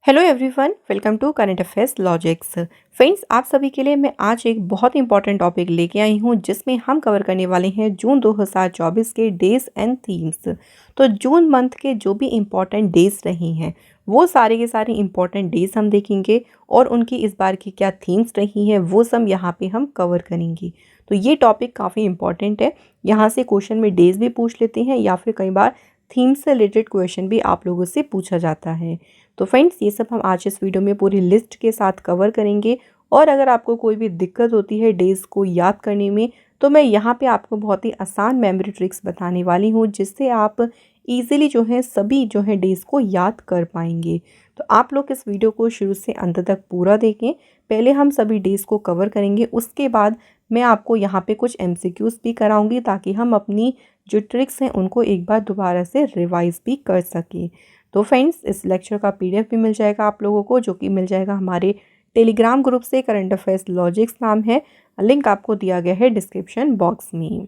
Hello everyone, welcome to current affairs logics. Friends, आप सभी के लिए मैं आज एक बहुत इंपॉर्टेंट टॉपिक लेके आई हूँ जिसमें हम कवर करने वाले हैं जून 2024 के डेज एंड थीम्स। तो जून मंथ के जो भी इम्पॉर्टेंट डेज रही हैं वो सारे के सारे इम्पॉर्टेंट डेज हम देखेंगे और उनकी इस बार की क्या थीम्स रही हैं वो सब यहाँ पे हम कवर करेंगे। तो ये टॉपिक काफ़ी इंपॉर्टेंट है। यहाँ से क्वेश्चन में डेज भी पूछ लेते हैं या फिर कई बार थीम से रिलेटेड क्वेश्चन भी आप लोगों से पूछा जाता है। तो फ्रेंड्स, ये सब हम आज इस वीडियो में पूरी लिस्ट के साथ कवर करेंगे। और अगर आपको कोई भी दिक्कत होती है डेज़ को याद करने में तो मैं यहाँ पे आपको बहुत ही आसान मेमोरी ट्रिक्स बताने वाली हूँ जिससे आप इजीली जो है सभी जो है डेज़ को याद कर पाएंगे। तो आप लोग इस वीडियो को शुरू से अंत तक पूरा देखें। पहले हम सभी डेज़ को कवर करेंगे, उसके बाद मैं आपको यहाँ पे कुछ MCQs भी कराऊंगी ताकि हम अपनी जो ट्रिक्स हैं उनको एक बार दोबारा से रिवाइज भी कर सकें। तो फ्रेंड्स, इस लेक्चर का PDF भी मिल जाएगा आप लोगों को, जो कि मिल जाएगा हमारे टेलीग्राम ग्रुप से। करंट अफेयर्स लॉजिक्स नाम है, लिंक आपको दिया गया है डिस्क्रिप्शन बॉक्स में।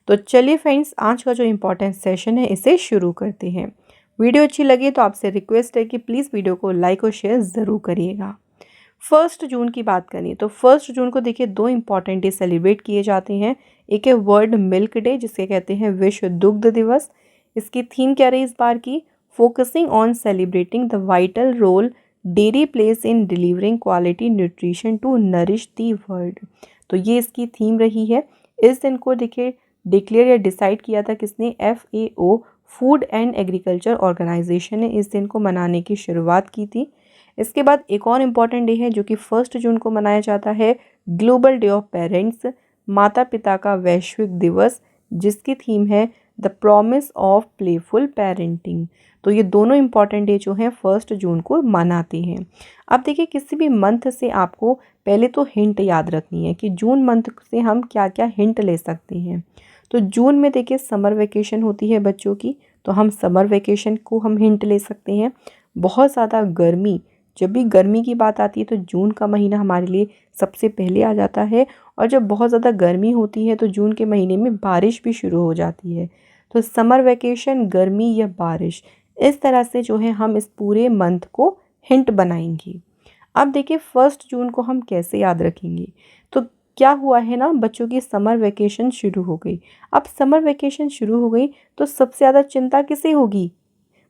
तो चलिए फ्रेंड्स, आज का जो इम्पोर्टेंट सेशन है इसे शुरू करते हैं। वीडियो अच्छी लगी तो आपसे रिक्वेस्ट है कि प्लीज़ वीडियो को लाइक और शेयर ज़रूर करिएगा। 1 जून की बात करें तो 1 जून को देखिए दो इम्पॉर्टेंट डे सेलिब्रेट किए जाते हैं। एक है वर्ल्ड मिल्क डे जिसे कहते हैं विश्व दुग्ध दिवस। इसकी थीम क्या रही इस बार की? Focusing on celebrating the vital role dairy plays in delivering quality nutrition to nourish the world. तो ये इसकी थीम रही है। इस दिन को देखिए डिक्लेयर या डिसाइड किया था किसने? FAO food and agriculture organisation ने इस दिन को मनाने की शुरुआत की थी। इसके बाद एक और इम्पॉर्टेंट डे है जो कि 1 जून को मनाया जाता है, ग्लोबल डे ऑफ पेरेंट्स, माता पिता का वैश्विक दिवस, जिसकी थीम है the promise of playful parenting. तो ये दोनों इम्पॉर्टेंट डे जो हैं 1 जून को मनाते हैं। अब देखिए, किसी भी मंथ से आपको पहले तो हिंट याद रखनी है कि जून मंथ से हम क्या क्या हिंट ले सकते हैं। तो जून में देखिए समर वेकेशन होती है बच्चों की, तो हम समर वेकेशन को हम हिंट ले सकते हैं। बहुत ज़्यादा गर्मी, जब भी गर्मी की बात आती है तो जून का महीना हमारे लिए सबसे पहले आ जाता है। और जब बहुत ज़्यादा गर्मी होती है तो जून के महीने में बारिश भी शुरू हो जाती है। तो समर वेकेशन, गर्मी या बारिश, इस तरह से जो है हम इस पूरे मंथ को हिंट बनाएंगे। अब देखिए 1 जून को हम कैसे याद रखेंगे। तो क्या हुआ है ना, बच्चों की समर वेकेशन शुरू हो गई। अब समर वेकेशन शुरू हो गई तो सबसे ज़्यादा चिंता किसे होगी?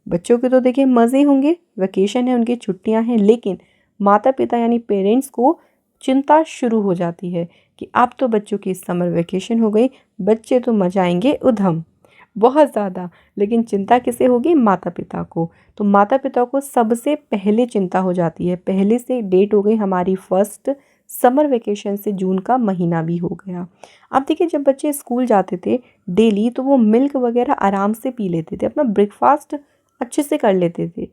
बच्चों के तो देखिए मज़े होंगे, वेकेशन है, उनकी छुट्टियां हैं, लेकिन माता पिता यानी पेरेंट्स को चिंता शुरू हो जाती है कि अब तो बच्चों की समर वेकेशन हो गई, बच्चे तो मचाएंगे उधम बहुत ज़्यादा। लेकिन चिंता किसे होगी? माता पिता को। तो माता पिता को सबसे पहले चिंता हो जाती है। पहले से डेट हो गई हमारी 1 समर वेकेशन से जून का महीना भी हो गया। अब देखिए, जब बच्चे स्कूल जाते थे डेली तो वो मिल्क वगैरह आराम से पी लेते थे, अपना ब्रेकफास्ट अच्छे से कर लेते थे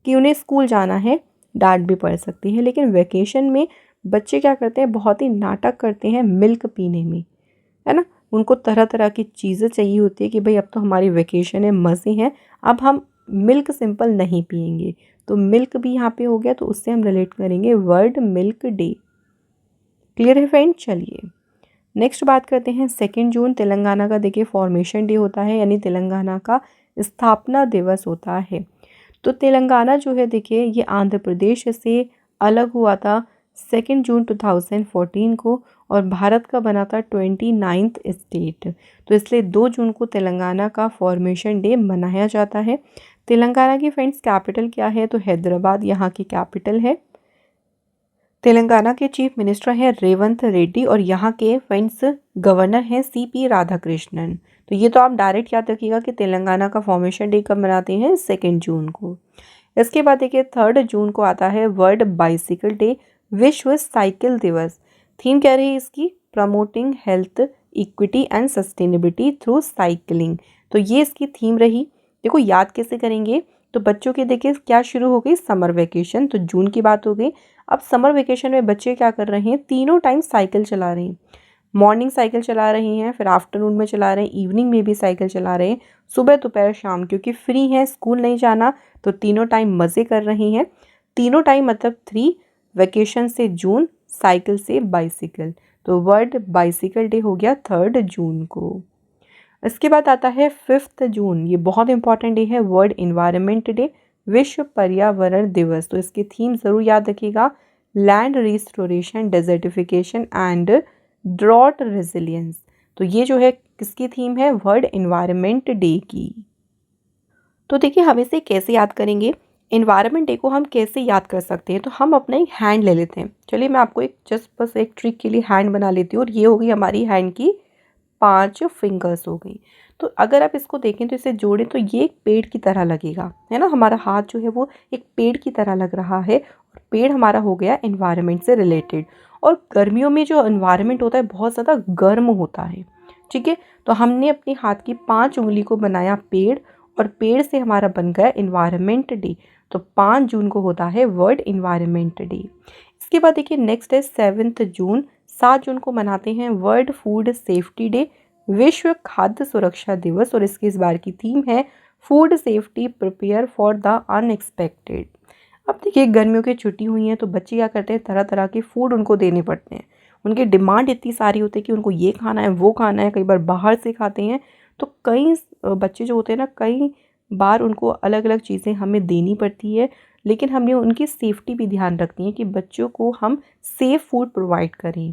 कि उन्हें स्कूल जाना है, डांट भी पड़ सकती है। लेकिन वेकेशन में बच्चे क्या करते हैं? बहुत ही नाटक करते हैं मिल्क पीने में, है ना। उनको तरह तरह की चीज़ें चाहिए होती है कि भाई अब तो हमारी वेकेशन है, मज़े हैं, अब हम मिल्क सिंपल नहीं पियेंगे। तो मिल्क भी यहाँ पे हो गया, तो उससे हम रिलेट करेंगे वर्ल्ड मिल्क डे। क्लियर है फ्रेंड? चलिए नेक्स्ट बात करते हैं 2 जून। तेलंगाना का देखिए फॉर्मेशन डे होता है, यानी तेलंगाना का स्थापना दिवस होता है। तो तेलंगाना जो है देखिए ये आंध्र प्रदेश से अलग हुआ था 2 जून 2014 को, और भारत का बना था 29th स्टेट। तो इसलिए 2 जून को तेलंगाना का फॉर्मेशन डे मनाया जाता है। तेलंगाना की फ्रेंड्स कैपिटल क्या है? तो हैदराबाद यहाँ की कैपिटल है। तेलंगाना के चीफ मिनिस्टर हैं रेवंत रेड्डी और यहाँ के फ्रेंड्स गवर्नर हैं CP राधाकृष्णन। तो ये तो आप डायरेक्ट याद रखिएगा कि तेलंगाना का फॉर्मेशन डे कब मनाते हैं? 2 जून को। इसके बाद देखिए 3 जून को आता है वर्ल्ड बाइसिकल डे, विश्व साइकिल दिवस। थीम क्या रही इसकी? Promoting health equity and sustainability through cycling. तो ये इसकी थीम रही। देखो याद कैसे करेंगे? तो बच्चों के देखिए क्या शुरू हो गई? Summer vacation. तो जून की बात हो गई। अब समर वेकेशन में बच्चे क्या कर रहे हैं? तीनों टाइम साइकिल चला रहे हैं। मॉर्निंग साइकिल चला रहे हैं, फिर आफ्टरनून में चला रहे हैं, इवनिंग में भी साइकिल चला रहे हैं, सुबह दोपहर शाम, क्योंकि फ्री हैं, स्कूल नहीं जाना, तो तीनों टाइम मज़े कर रहे हैं। तीनों टाइम मतलब 3, वेकेशन से जून, साइकिल से बाइसिकल। तो वर्ल्ड बाइसिकल डे हो गया 3 जून को। इसके बाद आता है 5 जून। ये बहुत इंपॉर्टेंट डे है, वर्ल्ड इन्वायरमेंट डे, विश्व पर्यावरण दिवस। तो इसकी थीम ज़रूर याद रखिएगा, land restoration, desertification and drought resilience. तो ये जो है किसकी थीम है, वर्ल्ड एनवायरनमेंट डे की। तो देखिए हम इसे कैसे याद करेंगे, एनवायरनमेंट डे को हम कैसे याद कर सकते हैं। तो हम अपना एक हैंड ले लेते हैं। चलिए मैं आपको एक जस्ट बस एक ट्रिक के लिए हैंड बना लेती हूँ, और ये हो गई हमारी हैंड की 5 फिंगर्स हो गई। तो अगर आप इसको देखें तो इसे जोड़ें तो ये एक पेड़ की तरह लगेगा, है ना। हमारा हाथ जो है वो एक पेड़ की तरह लग रहा है, और पेड़ हमारा हो गया एनवायरनमेंट से रिलेटेड। और गर्मियों में जो एनवायरनमेंट होता है बहुत ज़्यादा गर्म होता है, ठीक है। तो हमने अपने हाथ की 5 उंगली को बनाया पेड़, और पेड़ से हमारा बन गया एनवायरनमेंट डे। तो 5 जून को होता है वर्ल्ड एनवायरनमेंट डे। इसके बाद देखिए नेक्स्ट है 7 जून। 7 जून को मनाते हैं वर्ल्ड फूड सेफ्टी डे, विश्व खाद्य सुरक्षा दिवस। और इसकी इस बार की थीम है food safety prepare for the unexpected. अब देखिए गर्मियों की छुट्टी हुई हैं तो बच्चे क्या करते हैं, तरह तरह के फूड उनको देने पड़ते हैं। उनकी डिमांड इतनी सारी होती है कि उनको ये खाना है वो खाना है, कई बार बाहर से खाते हैं। तो कई बच्चे जो होते हैं ना, कई बार उनको अलग अलग चीज़ें हमें देनी पड़ती है, लेकिन हमें उनकी सेफ्टी भी ध्यान रखनी है कि बच्चों को हम सेफ़ फूड प्रोवाइड करें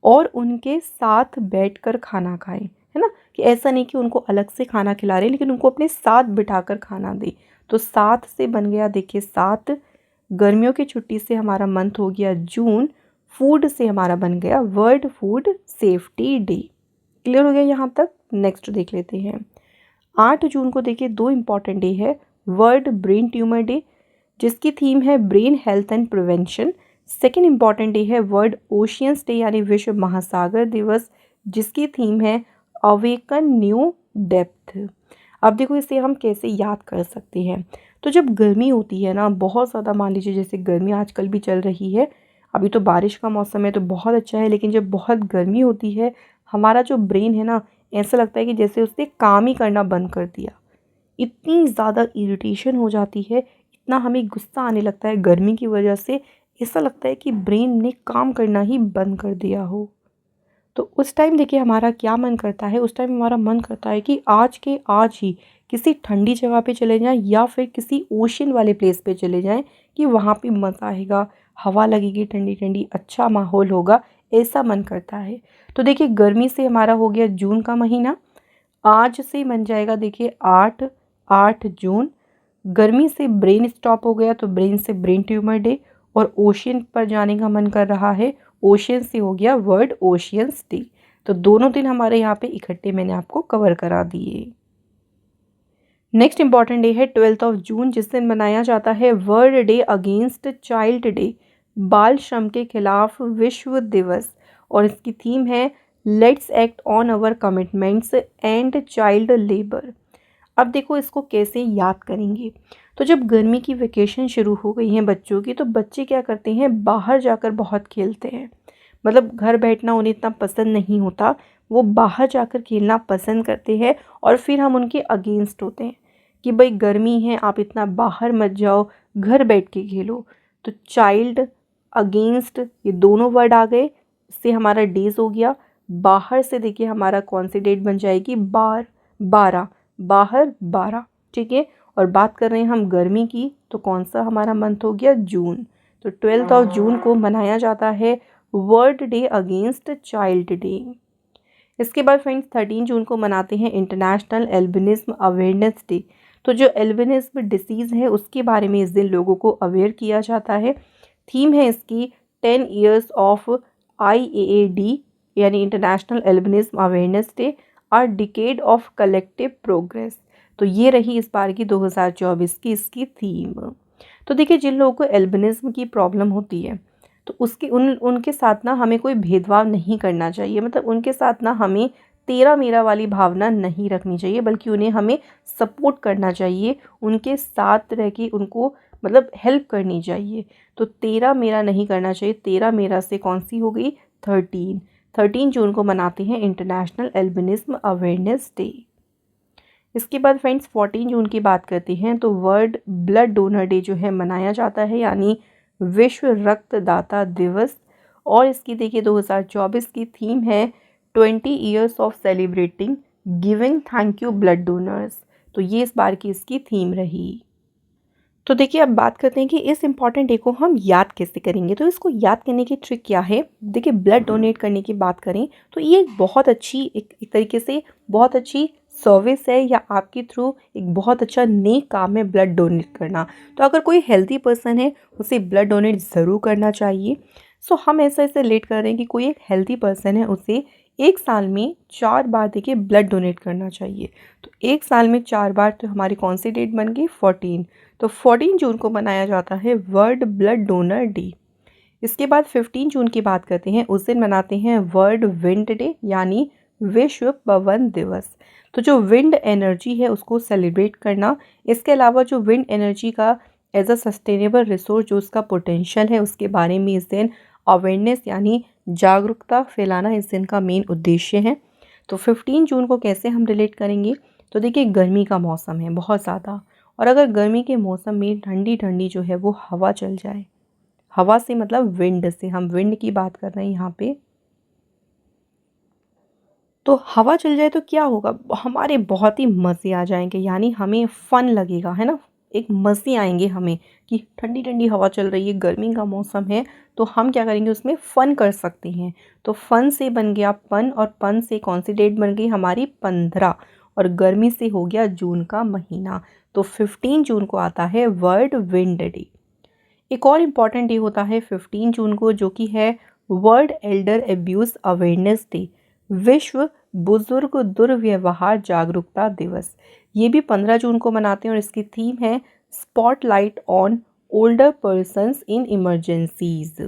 और उनके साथ बैठकर खाना खाएं, है ना। कि ऐसा नहीं कि उनको अलग से खाना खिला रहे हैं, लेकिन उनको अपने साथ बिठाकर खाना दें। तो 7 से बन गया देखिए 7, गर्मियों की छुट्टी से हमारा मंथ हो गया जून, फूड से हमारा बन गया world food safety day. Clear हो गया यहाँ तक। नेक्स्ट देख लेते हैं। 8 जून को देखिए 2 इम्पॉर्टेंट डे है, वर्ल्ड ब्रेन ट्यूमर डे जिसकी थीम है brain health and prevention. Second important day है वर्ल्ड ओशियंस डे यानी विश्व महासागर दिवस, जिसकी थीम है अवेकन न्यू डेप्थ। अब देखो इसे हम कैसे याद कर सकते हैं। तो जब गर्मी होती है ना बहुत ज़्यादा, मान लीजिए जैसे गर्मी आजकल भी चल रही है, अभी तो बारिश का मौसम है तो बहुत अच्छा है, लेकिन जब बहुत गर्मी होती है हमारा जो ब्रेन है ना, ऐसा लगता है कि जैसे उसने काम ही करना बंद कर दिया। इतनी ज़्यादा इरिटेशन हो जाती है, इतना हमें गुस्सा आने लगता है गर्मी की वजह से, ऐसा लगता है कि ब्रेन ने काम करना ही बंद कर दिया हो। तो उस टाइम देखिए हमारा क्या मन करता है, उस टाइम हमारा मन करता है कि आज के आज ही किसी ठंडी जगह पे चले जाएं या फिर किसी ओशन वाले प्लेस पे चले जाएं, कि वहाँ पे मज़ा आएगा, हवा लगेगी ठंडी ठंडी, अच्छा माहौल होगा, ऐसा मन करता है। तो देखिए गर्मी से हमारा हो गया जून का महीना, आज से बन जाएगा देखिए 8 जून। गर्मी से ब्रेन स्टॉप हो गया तो ब्रेन से ब्रेन ट्यूमर डे, और ओशियन पर जाने का मन कर रहा है, ओशियन से हो गया वर्ल्ड ओशियंस डे। तो दोनों दिन हमारे यहाँ पे इकट्ठे मैंने आपको कवर करा दिए। नेक्स्ट इंपॉर्टेंट डे है 12 जून, जिस दिन मनाया जाता है world day against child day, बाल श्रम के खिलाफ विश्व दिवस। और इसकी थीम है let's act on our commitments and child labour. अब देखो इसको कैसे याद करेंगे। तो जब गर्मी की वेकेशन शुरू हो गई हैं बच्चों की, तो बच्चे क्या करते हैं, बाहर जाकर बहुत खेलते हैं। मतलब घर बैठना उन्हें इतना पसंद नहीं होता, वो बाहर जाकर खेलना पसंद करते हैं। और फिर हम उनके अगेंस्ट होते हैं कि भाई गर्मी है, आप इतना बाहर मत जाओ, घर बैठ के खेलो। तो चाइल्ड, अगेंस्ट, ये दोनों वर्ड आ गए, इससे हमारा डेज हो गया। बाहर से देखिए हमारा कौन सी डेट बन जाएगी, 12, बाहर 12, ठीक है। और बात कर रहे हैं हम गर्मी की, तो कौन सा हमारा मंथ हो गया, जून। तो 12 जून को मनाया जाता है world day against child day. इसके बाद फ्रेंड्स 13 जून को मनाते हैं इंटरनेशनल एल्बिनिज्म अवेयरनेस डे। तो जो एल्बिनिज्म डिसीज़ है उसके बारे में इस दिन लोगों को अवेयर किया जाता है। थीम है इसकी 10 ईयर्स ऑफ IAAD यानी international albinism awareness day, a decade of collective progress. तो ये रही इस बार की 2024 की इसकी थीम। तो देखिए जिन लोगों को एल्बिनिज्म की प्रॉब्लम होती है तो उसके उनके साथ ना हमें कोई भेदभाव नहीं करना चाहिए। मतलब उनके साथ ना हमें तेरा मेरा वाली भावना नहीं रखनी चाहिए, बल्कि उन्हें हमें सपोर्ट करना चाहिए, उनके साथ रह के उनको मतलब हेल्प करनी चाहिए। तो तेरा मेरा नहीं करना चाहिए। तेरा मेरा से कौन सी हो गई, 13 जून को मनाते हैं इंटरनेशनल एल्बिनिज्म अवेयरनेस डे। इसके बाद फ्रेंड्स 14 जून की बात करते हैं तो वर्ल्ड ब्लड डोनर डे जो है मनाया जाता है, यानी विश्व रक्तदाता दिवस। और इसकी देखिए 2024 की थीम है 20 years of celebrating giving thank you blood donors. तो ये इस बार की इसकी थीम रही। तो देखिए अब बात करते हैं कि इस इम्पॉर्टेंट डे को हम याद कैसे करेंगे। तो इसको याद करने की ट्रिक क्या है? देखिए ब्लड डोनेट करने की बात करें तो ये एक बहुत अच्छी एक तरीके से बहुत अच्छी सर्विस है या आपके थ्रू एक बहुत अच्छा नेक काम है ब्लड डोनेट करना। तो अगर कोई हेल्दी पर्सन है उसे ब्लड डोनेट ज़रूर करना चाहिए। सो हम ऐसा ऐसे रिलेट कर रहे हैं कि कोई एक हेल्दी पर्सन है उसे एक साल में 4 बार देखिए ब्लड डोनेट करना चाहिए। तो एक साल में 4 बार तो हमारी कौन सी डेट बन गई 14। तो 14 जून को मनाया जाता है वर्ल्ड ब्लड डोनर डे। इसके बाद 15 जून की बात करते हैं, उस दिन मनाते हैं वर्ल्ड विंड डे यानी विश्व पवन दिवस। तो जो विंड एनर्जी है उसको सेलिब्रेट करना, इसके अलावा जो विंड एनर्जी का एज अ सस्टेनेबल रिसोर्स जो उसका पोटेंशियल है उसके बारे में इस दिन अवेयरनेस यानी जागरूकता फैलाना इस दिन का मेन उद्देश्य है। तो 15 जून को कैसे हम रिलेट करेंगे? तो देखिए गर्मी का मौसम है बहुत ज़्यादा, और अगर गर्मी के मौसम में ठंडी ठंडी जो है वो हवा चल जाए, हवा से मतलब विंड से, हम विंड की बात कर रहे हैं यहाँ पे, तो हवा चल जाए तो क्या होगा, हमारे बहुत ही मज़े आ जाएंगे, यानी हमें फ़न लगेगा, है ना, एक मज़े आएंगे हमें कि ठंडी ठंडी हवा चल रही है, गर्मी का मौसम है, तो हम क्या करेंगे उसमें फ़न कर सकते हैं। तो फ़न से बन गया पन, और पन से कौन सी डेट बन गई हमारी 15, और गर्मी से हो गया जून का महीना। तो 15 जून को आता है वर्ल्ड विंड डे। एक और इम्पॉर्टेंट डे होता है 15 जून को जो कि है world Elder abuse awareness day, विश्व बुजुर्ग दुर्व्यवहार जागरूकता दिवस। ये भी 15 जून को मनाते हैं और इसकी थीम है spotlight on older persons in emergencies.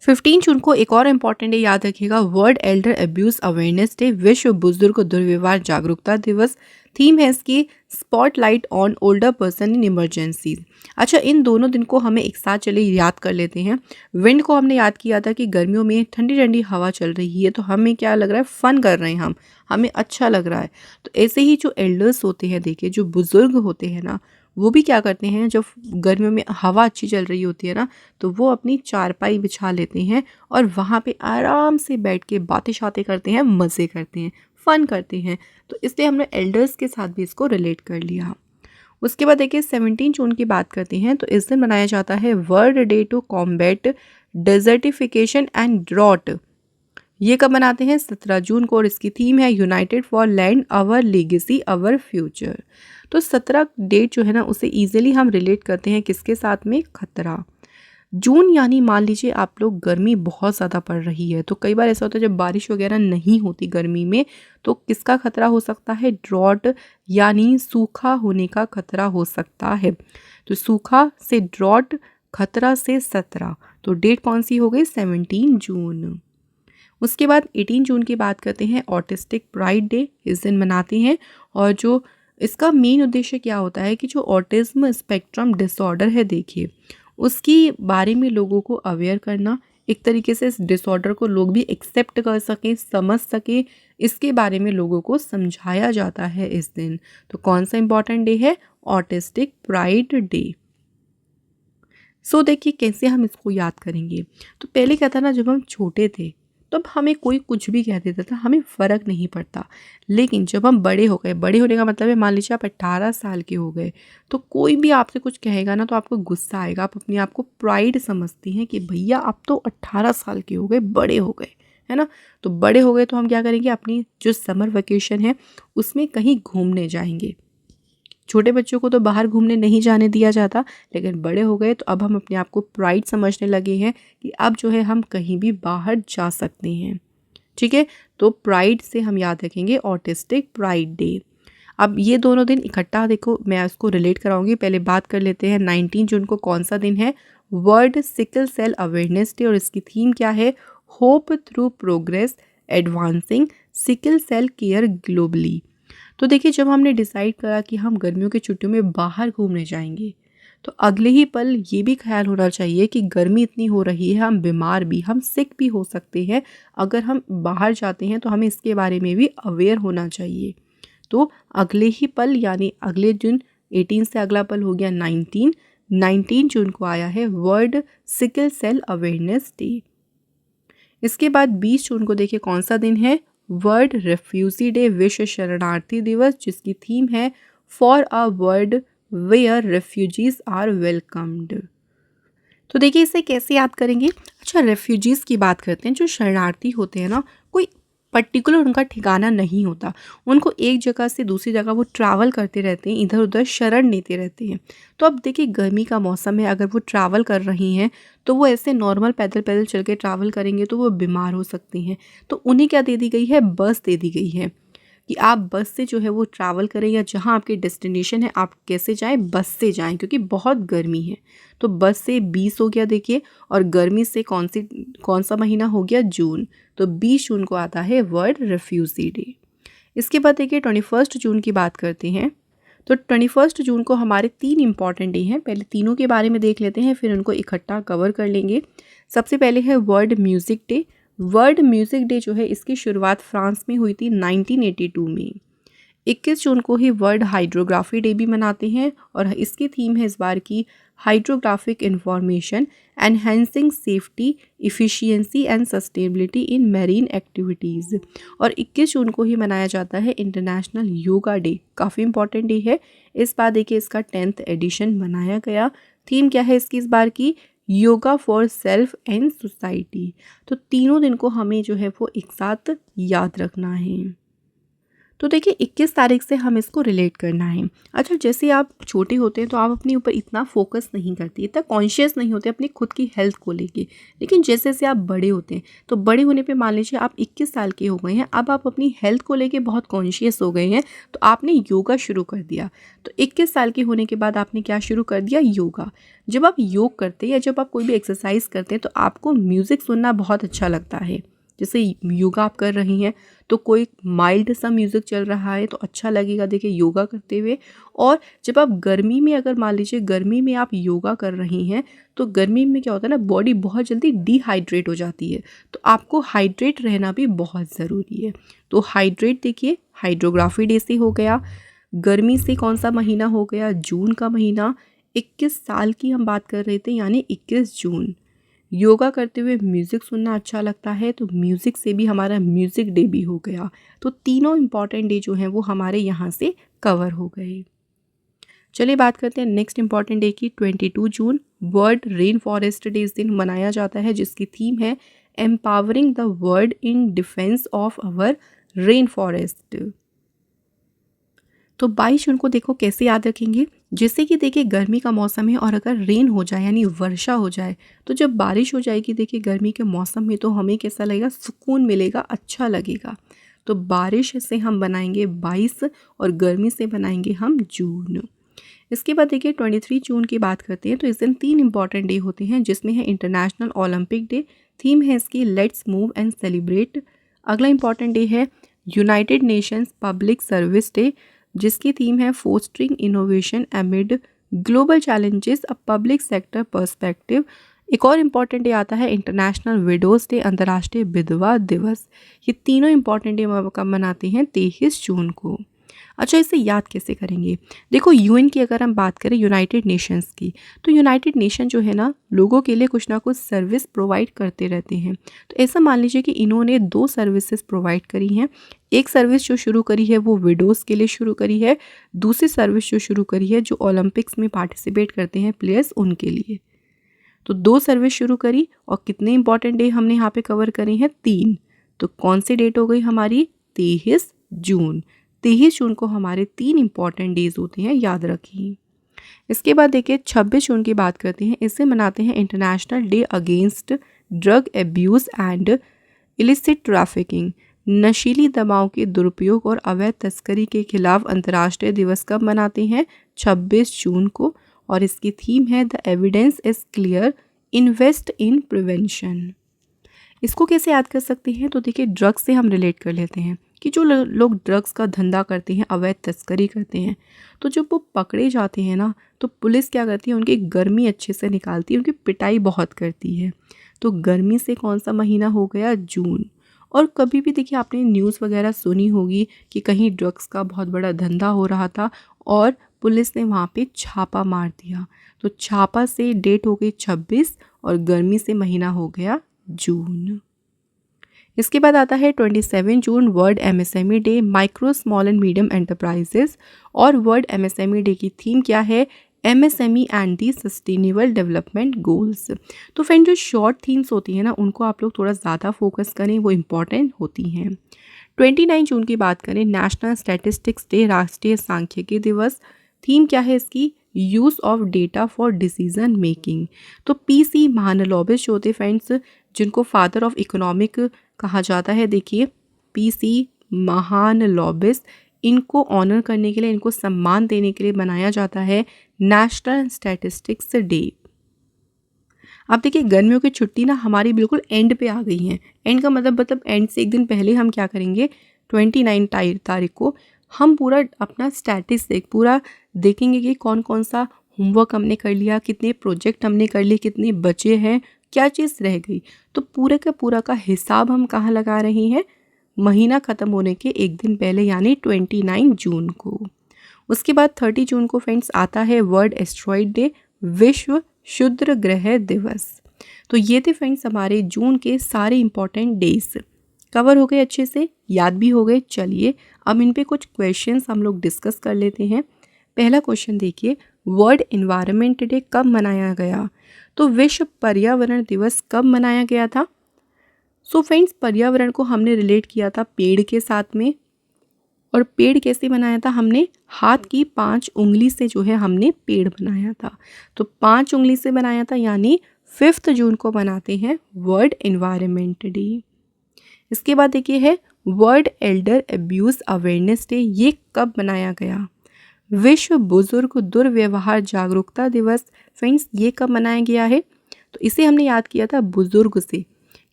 15 जून को एक और इम्पॉर्टेंट डे याद रखिएगा, world Elder abuse awareness day, विश्व बुजुर्ग दुर्व्यवहार जागरूकता दिवस। थीम है इसकी spotlight on older person in emergencies. अच्छा, इन दोनों दिन को हमें एक साथ चले याद कर लेते हैं। विंड को हमने याद किया था कि गर्मियों में ठंडी ठंडी हवा चल रही है तो हमें क्या लग रहा है, फन कर रहे हैं हम, हमें अच्छा लग रहा है। तो ऐसे ही जो एल्डर्स होते हैं, देखिए जो बुजुर्ग होते हैं ना, वो भी क्या करते हैं, जब गर्मियों में हवा अच्छी चल रही होती है ना, तो वो अपनी चारपाई बिछा लेते हैं और वहाँ पे आराम से बैठ के बातें शातें करते हैं, मज़े करते हैं, फ़न करते हैं। तो इसलिए हमने एल्डर्स के साथ भी इसको रिलेट कर लिया। उसके बाद देखिए 17 जून की बात करते हैं, तो इस दिन मनाया जाता है world day to combat desertification and drought. ये कब मनाते हैं? 17 जून को, और इसकी थीम है united for land our legacy our future. तो 17 डेट जो है ना उसे ईजिली हम रिलेट करते हैं किसके साथ में? खतरा। जून यानी मान लीजिए आप लोग गर्मी बहुत ज़्यादा पड़ रही है, तो कई बार ऐसा होता है जब बारिश वगैरह नहीं होती गर्मी में, तो किसका खतरा हो सकता है? ड्रॉट यानी सूखा होने का खतरा हो सकता है। तो सूखा से ड्रॉट, खतरा से 17, तो डेट कौन सी हो गई? 17 जून। उसके बाद 18 जून की बात करते हैं, ऑटिस्टिक प्राइड डे इस दिन मनाते हैं। और जो इसका मेन उद्देश्य क्या होता है कि जो ऑटिज्म स्पेक्ट्रम डिसऑर्डर है, देखिए उसकी बारे में लोगों को अवेयर करना, एक तरीके से इस डिसऑर्डर को लोग भी एक्सेप्ट कर सकें, समझ सकें, इसके बारे में लोगों को समझाया जाता है इस दिन। तो कौन सा इंपॉर्टेंट डे है? Autistic pride day. देखिए कैसे हम इसको याद करेंगे। तो पहले क्या था ना, जब हम छोटे थे तब हमें कोई कुछ भी कह देता था, हमें फ़र्क नहीं पड़ता। लेकिन जब हम बड़े हो गए, बड़े होने का मतलब है मान लीजिए आप 18 साल के हो गए, तो कोई भी आपसे कुछ कहेगा ना तो आपको गुस्सा आएगा। आप अपने आप को प्राइड समझती हैं कि भैया आप तो 18 साल के हो गए, बड़े हो गए, है ना। तो बड़े हो गए तो हम क्या करेंगे, अपनी जो समर वेकेशन है उसमें कहीं घूमने जाएंगे। छोटे बच्चों को तो बाहर घूमने नहीं जाने दिया जाता, लेकिन बड़े हो गए तो अब हम अपने आप को प्राइड समझने लगे हैं कि अब जो है हम कहीं भी बाहर जा सकते हैं। ठीक है, तो प्राइड से हम याद रखेंगे ऑटिस्टिक प्राइड डे। अब ये दोनों दिन इकट्ठा देखो, मैं उसको रिलेट कराऊंगी। पहले बात कर लेते हैं 19 जून को कौन सा दिन है? World sickle cell awareness day, और इसकी थीम क्या है? Hope through progress advancing sickle cell care globally. तो देखिए जब हमने डिसाइड करा कि हम गर्मियों की छुट्टियों में बाहर घूमने जाएंगे, तो अगले ही पल ये भी ख्याल होना चाहिए कि गर्मी इतनी हो रही है, हम बीमार भी, हम सिक भी हो सकते हैं। अगर हम बाहर जाते हैं तो हमें इसके बारे में भी अवेयर होना चाहिए। तो अगले ही पल यानी अगले दिन 18 से अगला पल हो गया 19 जून को आया है world sickle cell awareness day. इसके बाद 20 जून को देखिए कौन सा दिन है? वर्ल्ड रेफ्यूजी डे, विश्व शरणार्थी दिवस, जिसकी थीम है for a world where refugees are welcomed. तो देखिए इसे कैसे याद करेंगे। अच्छा, रेफ्यूजीज़ की बात करते हैं। जो शरणार्थी होते हैं ना, कोई पर्टिकुलर उनका ठिकाना नहीं होता, उनको एक जगह से दूसरी जगह वो ट्रैवल करते रहते हैं, इधर उधर शरण लेते रहते हैं। तो अब देखिए गर्मी का मौसम है, अगर वो ट्रैवल कर रही हैं तो वो ऐसे नॉर्मल पैदल पैदल चल के ट्रैवल करेंगे तो वो बीमार हो सकती हैं। तो उन्हें क्या दे दी गई है, बस दे दी गई है कि आप बस से जो है वो ट्रैवल करें, या जहाँ आपकी डेस्टिनेशन है आप कैसे जाएं, बस से जाएं, क्योंकि बहुत गर्मी है। तो बस से 20 हो गया देखिए, और गर्मी से कौन सा महीना हो गया, जून। तो 20 जून को आता है वर्ल्ड रेफ्यूजी डे। इसके बाद देखिए 21 जून की बात करते हैं। तो 21 जून को हमारे 3 इंपॉर्टेंट डे हैं। पहले तीनों के बारे में देख लेते हैं, फिर उनको इकट्ठा कवर कर लेंगे। सबसे पहले है world music day. World music day जो है इसकी शुरुआत फ्रांस में हुई थी 1982 में। 21 जून को ही वर्ल्ड हाइड्रोग्राफी डे भी मनाते हैं, और इसकी थीम है इस बार की hydrographic information enhancing safety efficiency and sustainability in marine activities. और 21 जून को ही मनाया जाता है इंटरनेशनल योगा डे। काफ़ी इंपॉर्टेंट डे है। इस बार देखिए इसका 10th एडिशन मनाया गया। थीम क्या है इसकी इस बार की, yoga for self and society. तो तीनों दिन को हमें जो है वो एक साथ याद रखना है। तो देखिए 21 तारीख से हम इसको रिलेट करना है। अच्छा, जैसे आप छोटे होते हैं तो आप अपने ऊपर इतना फोकस नहीं करते, इतना कॉन्शियस नहीं होते अपनी खुद की हेल्थ को लेके। लेकिन जैसे जैसे आप बड़े होते हैं तो बड़े होने पे मान लीजिए आप 21 साल के हो गए हैं, अब आप अपनी हेल्थ को लेके बहुत कॉन्शियस हो गए हैं, तो आपने योगा शुरू कर दिया। तो 21 साल के होने के बाद आपने क्या शुरू कर दिया, योगा। जब आप योग करते हैं या जब आप कोई भी एक्सरसाइज करते हैं तो आपको म्यूज़िक सुनना बहुत अच्छा लगता है। जैसे योगा आप कर रही हैं तो कोई माइल्ड सा म्यूज़िक चल रहा है तो अच्छा लगेगा देखिए योगा करते हुए। और जब आप गर्मी में, अगर मान लीजिए गर्मी में आप योगा कर रही हैं, तो गर्मी में क्या होता है ना, बॉडी बहुत जल्दी डिहाइड्रेट हो जाती है। तो आपको हाइड्रेट रहना भी बहुत ज़रूरी है। तो हाइड्रेट देखिए हाइड्रोग्राफी डे से हो गया। गर्मी से कौन सा महीना हो गया, जून का महीना। 21 साल की हम बात कर रहे थे, यानी 21 जून। योगा करते हुए म्यूज़िक सुनना अच्छा लगता है, तो म्यूज़िक से भी हमारा म्यूज़िक डे भी हो गया। तो तीनों इम्पॉर्टेंट डे जो हैं वो हमारे यहाँ से कवर हो गए। चलिए बात करते हैं नेक्स्ट इम्पॉर्टेंट डे की। 22 जून वर्ल्ड रेन फॉरेस्ट डे इस दिन मनाया जाता है, जिसकी थीम है empowering the world in defence of our rain forest. तो 22 जून को देखो कैसे याद रखेंगे। जैसे कि देखिए गर्मी का मौसम है और अगर रेन हो जाए यानी वर्षा हो जाए, तो जब बारिश हो जाएगी देखिए गर्मी के मौसम में, तो हमें कैसा लगेगा, सुकून मिलेगा, अच्छा लगेगा। तो बारिश से हम बनाएंगे 22 और गर्मी से बनाएंगे हम जून। इसके बाद देखिए 23 जून की बात करते हैं। तो इस दिन 3 इंपॉर्टेंट डे होते हैं, जिसमें है इंटरनेशनल ओलंपिक डे। थीम है इसकी लेट्स मूव एंड सेलिब्रेट। अगला इंपॉर्टेंट डे है United Nations public service day, जिसकी थीम है fostering innovation एमिड global challenges a public sector perspective. एक और इम्पॉर्टेंट डे आता है इंटरनेशनल विडोज़ डे, अंतर्राष्ट्रीय विधवा दिवस। ये तीनों इम्पॉर्टेंट डे कब मनाते हैं, 23 जून को। अच्छा, इसे याद कैसे करेंगे। देखो यूएन की अगर हम बात करें, यूनाइटेड नेशंस की, तो यूनाइटेड नेशन जो है ना, लोगों के लिए कुछ ना कुछ सर्विस प्रोवाइड करते रहते हैं। तो ऐसा मान लीजिए कि इन्होंने 2 सर्विसेज प्रोवाइड करी हैं। एक सर्विस जो शुरू करी है वो विडोज़ के लिए शुरू करी है। दूसरी सर्विस जो शुरू करी है जो ओलंपिक्स में पार्टिसिपेट करते हैं प्लेयर्स, उनके लिए। तो 2 सर्विस शुरू करी, और कितने इंपॉर्टेंट डे हमने यहाँ पे कवर करे हैं, 3। तो कौन सी डेट हो गई हमारी, 23 जून। 23 जून को हमारे 3 इंपॉर्टेंट डेज होते हैं, याद रखिए। इसके बाद देखिए 26 जून की बात करते हैं। इसे मनाते हैं international day against drug abuse and illicit trafficking. नशीली दवाओं के दुरुपयोग और अवैध तस्करी के खिलाफ अंतर्राष्ट्रीय दिवस कब मनाते हैं, 26 जून को। और इसकी थीम है the evidence is clear, invest in prevention. इसको कैसे याद कर सकते हैं, तो देखिए ड्रग्स से हम रिलेट कर लेते हैं कि जो लोग ड्रग्स का धंधा करते हैं, अवैध तस्करी करते हैं, तो जब वो पकड़े जाते हैं ना, तो पुलिस क्या करती है, उनकी गर्मी अच्छे से निकालती है, उनकी पिटाई बहुत करती है। तो गर्मी से कौन सा महीना हो गया, जून। और कभी भी देखिए आपने न्यूज़ वगैरह सुनी होगी कि कहीं ड्रग्स का बहुत बड़ा धंधा हो रहा था और पुलिस ने वहाँ पे छापा मार दिया। तो छापा से डेट हो गई 26 और गर्मी से महीना हो गया जून। इसके बाद आता है 27 June world MSME day, micro small and medium enterprises. और वर्ल्ड एमएसएमई डे की थीम क्या है? MSME and the sustainable development goals. तो फ्रेंड जो शॉर्ट थीम्स होती हैं ना, उनको आप लोग थोड़ा ज़्यादा फोकस करें, वो इम्पॉर्टेंट होती हैं। 29 जून की बात करें, नेशनल स्टैटिस्टिक्स डे, राष्ट्रीय सांख्यिकी दिवस। थीम क्या है इसकी? Use of data for decision making. तो पीसी महानलोबिस जो होते फ्रेंड्स, जिनको फादर ऑफ इकोनॉमिक कहा जाता है, देखिए पीसी महानलोबिस, इनको ऑनर करने के लिए, इनको सम्मान देने के लिए बनाया जाता है नेशनल स्टैटिस्टिक्स डे। अब देखिए गर्मियों की छुट्टी ना हमारी बिल्कुल एंड पे आ गई है। एंड का मतलब एंड से एक दिन पहले हम क्या करेंगे, 29 तारीख को हम पूरा अपना स्टैटिस्टिक पूरा देखेंगे कि कौन कौन सा होमवर्क हमने कर लिया, कितने प्रोजेक्ट हमने कर लिए, कितने बचे हैं, क्या चीज़ रह गई। तो पूरे का पूरा का हिसाब हम कहाँ लगा रहे हैं? महीना ख़त्म होने के एक दिन पहले, यानी 29 जून को। उसके बाद 30 जून को फ्रेंड्स आता है वर्ल्ड एस्ट्रॉइड डे, विश्व क्षुद्र ग्रह दिवस। तो ये थे फ्रेंड्स हमारे जून के सारे इंपॉर्टेंट डेज। कवर हो गए, अच्छे से याद भी हो गए। चलिए अब इन पे कुछ क्वेश्चंस हम लोग डिस्कस कर लेते हैं। पहला क्वेश्चन देखिए, वर्ल्ड एनवायरनमेंट डे कब मनाया गया? तो विश्व पर्यावरण दिवस कब मनाया गया था? सो फ्रेंड्स पर्यावरण को हमने रिलेट किया था पेड़ के साथ में। और पेड़ कैसे बनाया था? हमने हाथ की 5 उंगली से जो है हमने पेड़ बनाया था। तो 5 उंगली से बनाया था, यानी 5 जून को मनाते हैं वर्ल्ड एनवायरनमेंट डे। इसके बाद देखिए है world Elder abuse awareness day, ये कब मनाया गया? विश्व बुजुर्ग दुर्व्यवहार जागरूकता दिवस। फ्रेंड्स ये कब मनाया गया है? तो इसे हमने याद किया था बुजुर्ग से,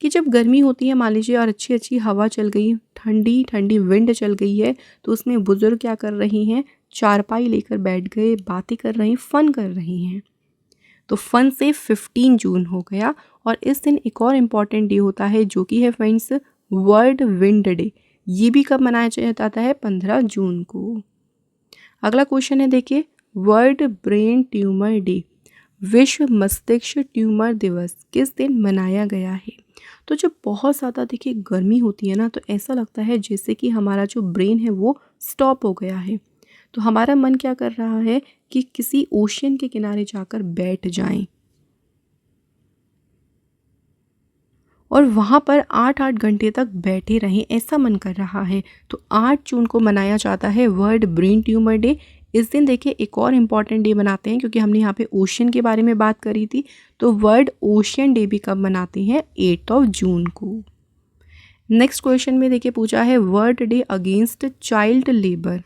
कि जब गर्मी होती है मान लीजिए और अच्छी अच्छी हवा चल गई, ठंडी ठंडी विंड चल गई है, तो उसमें बुजुर्ग क्या कर रही हैं? चारपाई लेकर बैठ गए, बातें कर रही, फन कर रही हैं। तो फन से 15 जून हो गया। और इस दिन एक और इम्पॉर्टेंट डे होता है जो कि है फ्रेंड्स वर्ल्ड विंड डे। ये भी कब मनाया जाता है? 15 जून को। अगला क्वेश्चन है देखिए, वर्ल्ड ब्रेन ट्यूमर डे, विश्व मस्तिष्क ट्यूमर दिवस किस दिन मनाया गया है? तो जब बहुत ज़्यादा देखिए गर्मी होती है ना, तो ऐसा लगता है जैसे कि हमारा जो ब्रेन है वो स्टॉप हो गया है। तो हमारा मन क्या कर रहा है कि किसी ओशियन के किनारे जाकर बैठ जाएं और वहाँ पर 8-8 घंटे तक बैठे रहें, ऐसा मन कर रहा है। तो 8 जून को मनाया जाता है वर्ल्ड ब्रेन ट्यूमर डे। इस दिन देखिए एक और इम्पॉर्टेंट डे मनाते हैं, क्योंकि हमने यहाँ पे ओशियन के बारे में बात करी थी। तो वर्ल्ड ओशियन डे भी कब मनाते हैं? 8 जून को। नेक्स्ट क्वेश्चन में देखिए पूछा है world day against child labour,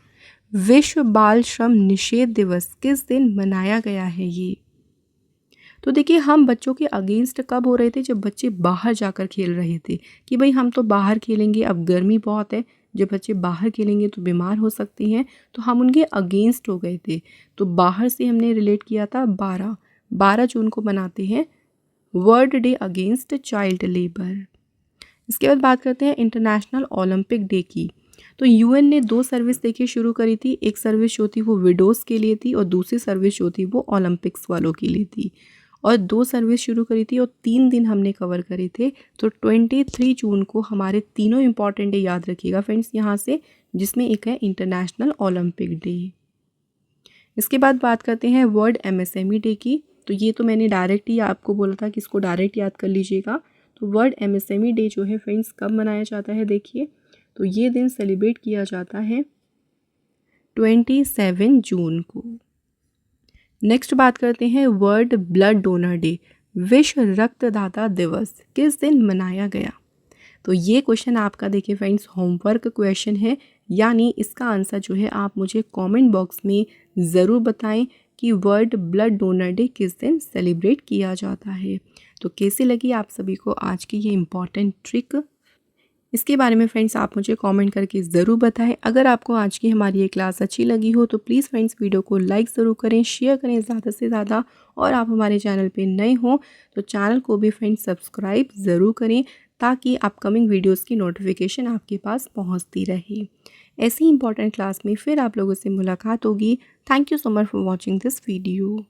विश्व बाल श्रम निषेध दिवस किस दिन मनाया गया है? ये तो देखिए हम बच्चों के अगेंस्ट कब हो रहे थे? जब बच्चे बाहर जाकर खेल रहे थे, कि भाई हम तो बाहर खेलेंगे, अब गर्मी बहुत है, जब बच्चे बाहर खेलेंगे तो बीमार हो सकते हैं, तो हम उनके अगेंस्ट हो गए थे। तो बाहर से हमने रिलेट किया था 12 जून को मनाते हैं world day against child labour. इसके बाद बात करते हैं इंटरनेशनल ओलंपिक डे की। तो यूएन ने 2 सर्विस देखिए शुरू करी थी। एक सर्विस जो थी वो विडोज़ के लिए थी और दूसरी सर्विस जो थी वो ओलंपिक्स वालों के लिए थी। और 2 सर्विस शुरू करी थी और 3 दिन हमने कवर करे थे। तो 23 जून को हमारे तीनों इंपॉर्टेंट डे याद रखिएगा फ्रेंड्स यहाँ से, जिसमें एक है इंटरनेशनल ओलंपिक डे। इसके बाद बात करते हैं वर्ल्ड एमएसएमई डे की। तो ये तो मैंने डायरेक्ट ही आपको बोला था कि इसको डायरेक्ट याद कर लीजिएगा। तो वर्ल्ड एमएसएमई डे जो है फ्रेंड्स कब मनाया जाता है? देखिए तो ये दिन सेलिब्रेट किया जाता है 27 जून को। नेक्स्ट बात करते हैं वर्ल्ड ब्लड डोनर डे, विश्व रक्तदाता दिवस किस दिन मनाया गया? तो ये क्वेश्चन आपका देखिए फ्रेंड्स होमवर्क क्वेश्चन है, यानी इसका आंसर जो है आप मुझे कमेंट बॉक्स में ज़रूर बताएं कि वर्ल्ड ब्लड डोनर डे किस दिन सेलिब्रेट किया जाता है। तो कैसी लगी आप सभी को आज की ये इम्पॉर्टेंट ट्रिक? इसके बारे में फ्रेंड्स आप मुझे कमेंट करके ज़रूर बताएं। अगर आपको आज की हमारी ये क्लास अच्छी लगी हो तो प्लीज़ फ्रेंड्स वीडियो को लाइक ज़रूर करें, शेयर करें ज़्यादा से ज़्यादा। और आप हमारे चैनल पे नए हो तो चैनल को भी फ्रेंड्स सब्सक्राइब ज़रूर करें, ताकि अपकमिंग वीडियोज़ की नोटिफिकेशन आपके पास पहुँचती रहे। ऐसी इंपॉर्टेंट क्लास में फिर आप लोगों से मुलाकात होगी। Thank you so much for watching this video.